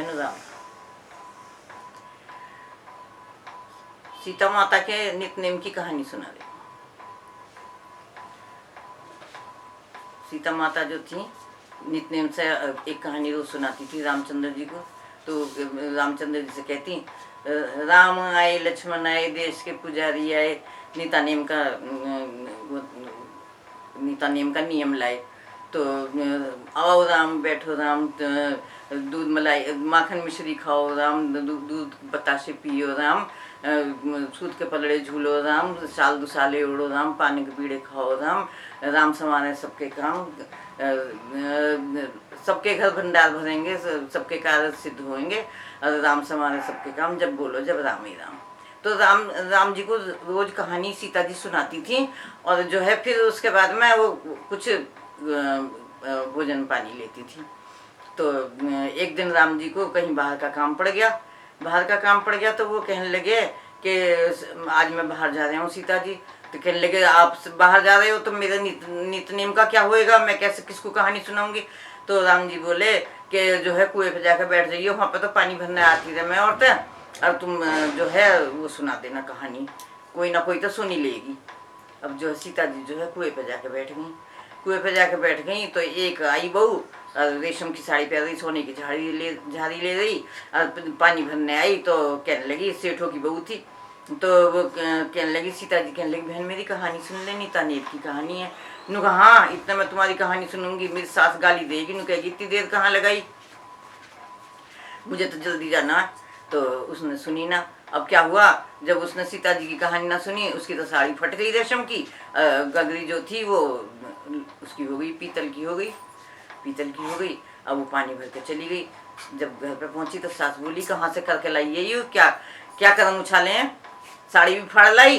बहन राम। सीता माता के नितनेम की कहानी सुना रही। सीता माता जो थी नितनेम से एक कहानी रोज सुनाती थी रामचंद्र जी को। तो रामचंद्र जी से कहती, राम आए लक्ष्मण आए देश के पुजारी आए, नीता नेम का नियम लाए। तो आओ राम बैठो राम, दूध मलाई माखन मिश्री खाओ राम, दूध बतासे पियो राम, सूत के पलड़े झूलो राम, साल दुसाले उड़ो राम, पानी के पीड़े खाओ राम, राम समाने सबके काम, सबके घर भंडार भरेंगे, सबके कार्य सिद्ध होंगे, राम समाने सबके काम, जब बोलो जब राम ही राम। तो राम जी को रोज कहानी सीता जी सुनाती थी। और जो है फिर उसके बाद में वो कुछ भोजन पानी लेती थी। तो एक दिन राम जी को कहीं बाहर का काम पड़ गया। तो वो कहने लगे कि आज मैं बाहर जा रहा हूँ सीता जी। तो कहने लगे आप बाहर जा रहे हो तो मेरे नितनेम का क्या होएगा, मैं कैसे किसको कहानी सुनाऊंगी। तो राम जी बोले कि जो है कुएं पे जाकर बैठ जाइए, वहाँ पे तो पानी भरने आती रहे मैं औरतें, अब तुम जो है वो सुना देना कहानी, कोई ना कोई तो सुन ही लेगी। अब जो है सीता जी जो है कुएं पे जाके बैठ गई। तो एक आई बहू रेशम की साड़ी पहन रही, सोने की झाड़ी ले रही, पानी भरने आई। तो कहने लगी, सेठों की बहू थी, तो वो कहने लगी, सीता जी कहने लगी, बहन मेरी कहानी सुन ले, नीता नेम की कहानी है। नु कहा हाँ, इतना मैं तुम्हारी कहानी सुनूंगी, मेरी सास गाली देगी, नु कहेगी इतनी देर कहाँ लगाई, मुझे तो जल्दी जाना है। तो उसने सुनी ना। अब क्या हुआ, जब उसने सीता जी की कहानी ना सुनी, उसकी तो साड़ी फट गई रेशम की, गगरी जो थी वो उसकी हो गई, पीतल की हो गई। अब वो पानी भर के चली गई। जब घर पे पहुंची तो सास बोली, कहाँ से करके लाई है ये, क्या क्या कदम उछाले हैं, साड़ी भी फाड़ लाई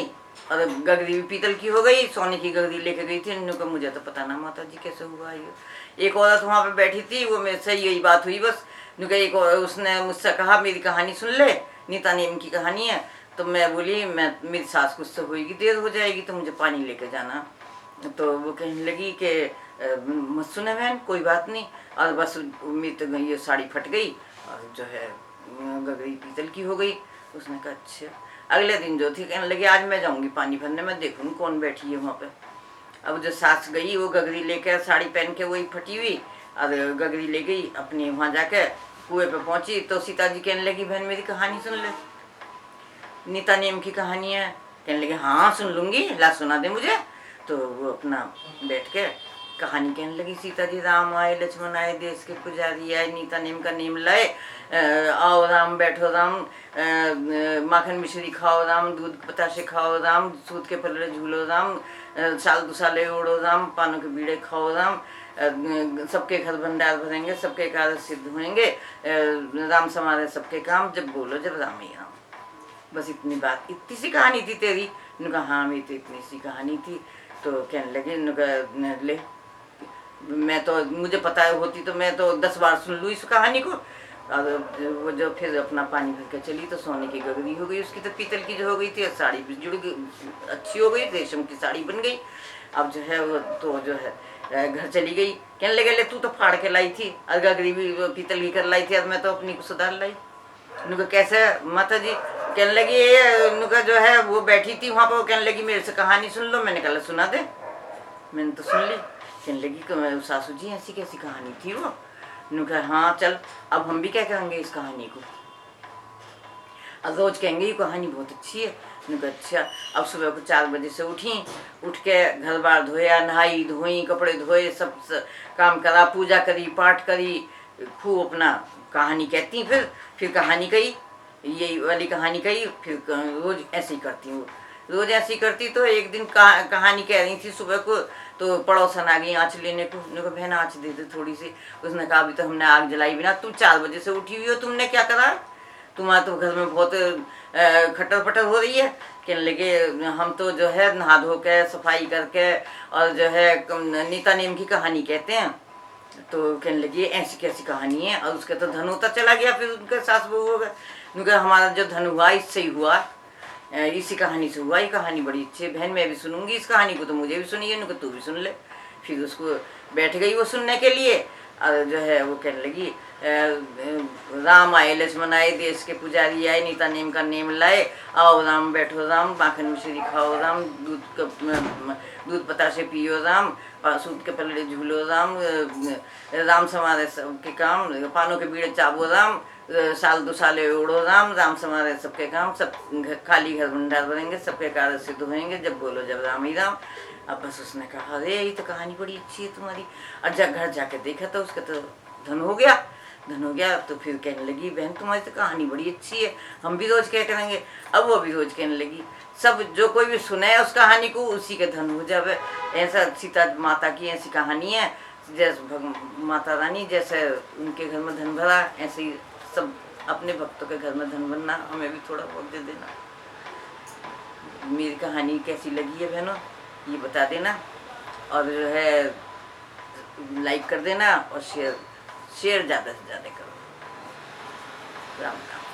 और गगरी भी पीतल की हो गई, सोने की गगरी लेके गई थी। इनको मुझे तो पता ना माता जी कैसे हुआ ये। एक औरत वहाँ पे बैठी थी, वो मेरे से यही बात हुई बस। एक उसने मुझसे कहा मेरी कहानी सुन ले, नीता नेम की कहानी है। तो मैं बोली, मेरी सास कुछ से होएगी, देर हो जाएगी, तो मुझे पानी लेके जाना। तो वो कहने लगी कि मत सुने बहन, कोई बात नहीं। और बस मेरी तो ये साड़ी फट गई और जो है गगरी पीतल की हो गई। उसने कहा अच्छा। अगले दिन जो थी कहने लगी, आज मैं जाऊंगी पानी भरने, मैं देखूंगी कौन बैठी है वहाँ पे। अब जो सास गई, वो गगरी लेकर साड़ी पहन के वही फटी हुई और गगरी ले गई अपनी, वहाँ जाके कुएं पे पहुंची। तो सीता जी कहने लगी, बहन मेरी कहानी सुन ले, नीता नेम की कहानी है। कहने लगे हाँ सुन लूंगी, ला सुना दे मुझे। तो वो अपना बैठ के कहानी कहने लगी, सीता जी राम आए लक्ष्मण आए देश के पुजारी आए, नीता नेम का नेम लाए, आओ राम बैठो राम, माखन मिश्री खाओ राम, दूध बतासे खाओ राम, सूत के पलड़े झूलो राम, साल दुसाले उड़ो राम, पानों के बीड़े खाओ राम, सबके घर भंडार भरेंगे, सबके कार्य सिद्ध होंगे, राम समारे सबके काम, जब बोलो जब राम ही राम। बस इतनी बात, इतनी सी कहानी थी तेरी। उनका हाँ मेरी तो इतनी सी कहानी थी। तो कहने लगे उनका ले, मैं तो मुझे पता होती तो मैं तो 10 बार सुन लूँ इस कहानी को। और वो जो फिर अपना पानी भर के चली तो सोने की गगरी हो गई उसकी, तो पीतल की जो हो गई थी, साड़ी भी जुड़ गई, अच्छी हो गई, रेशम की साड़ी बन गई। अब जो है वो तो जो है घर चली गई। कहने लगे ले तू तो फाड़ के लाई थी और गगरी भी पीतल की कर लाई थी, और मैं तो अपनी को सुधार लाई। उनका कैसे माता जी। कहने लगी उनका जो है वो बैठी थी वहाँ पर, कहने लगी मेरे से कहानी सुन लो। मैंने कहा सुना दे, मैंने तो सुन ली। कहने लगी सासू जी ऐसी कैसी कहानी थी वो। उन्होंने कहा हाँ चल अब हम भी क्या करेंगे इस कहानी को, अब रोज कहेंगे ये कहानी बहुत अच्छी है। उन्होंने कहा अच्छा। अब सुबह को 4 बजे से उठ के घर बार धोया, नहाई धोई, कपड़े धोए, सब काम करा, पूजा करी, पाठ करी, खूब अपना कहानी कहती। फिर कहानी कही, यही वाली कहानी कही, फिर रोज ऐसे ही करती हूँ, रोज ऐसी करती। तो एक दिन कहानी कह रही थी सुबह को, तो पड़ोसन आ गई आँच लेने को। उन्होंने कहा बहन आँच दे दे थोड़ी सी। उसने कहा अभी तो हमने आग जलाई बिना, तुम 4 बजे से उठी हुई हो, तुमने क्या करा, तुम्हारा तो घर में बहुत खटर पटर हो रही है। कहने लगे हम तो जो है नहा धो के सफाई करके और जो है नीता नेम की कहानी कहते हैं। तो कहने लगी ऐसी कैसी कहानी है, और उसका तो धन होता चला गया। फिर उनके सास बहू हो गए। उनका हमारा जो धन हुआ इससे ही हुआ, इसी कहानी से हुआ, ये कहानी बड़ी अच्छी है बहन, मैं भी सुनूंगी इस कहानी को, तो मुझे भी सुनिए, उनको तू भी सुन ले। फिर उसको बैठ गई वो सुनने के लिए। और जो है वो कहने लगी राम आए लक्ष्मण आए देश के पुजारी आए नीता नेम का नेम लाए, आओ राम बैठो राम माखन मिश्री खाओ राम दूध बतासे पियो राम सूत के पल्ले झूलो राम राम समारे सबके काम पानों के बीड़े चाबो राम साल दो साले ओढ़ो राम राम समारे सबके काम सब खाली घर भंडार भरेंगे सबके कार्य सिद्ध होंगे जब बोलो जब राम ही राम। अब बस उसने कहा अरे ये तो कहानी बड़ी अच्छी है तुम्हारी। और जब घर जाके देखा तो उसका तो धन हो गया। धन हो गया तो फिर कहने लगी बहन तुम्हारी तो कहानी बड़ी अच्छी है, हम भी रोज क्या करेंगे। अब वो भी रोज कहने लगी सब जो कोई भी सुने उस कहानी को उसी के धन हो जाए। ऐसा सीता माता की ऐसी कहानी है, जैसे माता रानी जैसे उनके घर में धन भरा ऐसे ही सब अपने भक्तों के घर में धन भरना, हमें भी थोड़ा बहुत दे देना। मेरी कहानी कैसी लगी है बहनों ये बता देना, और जो है लाइक कर देना और शेयर ज़्यादा से ज़्यादा करो। राम राम।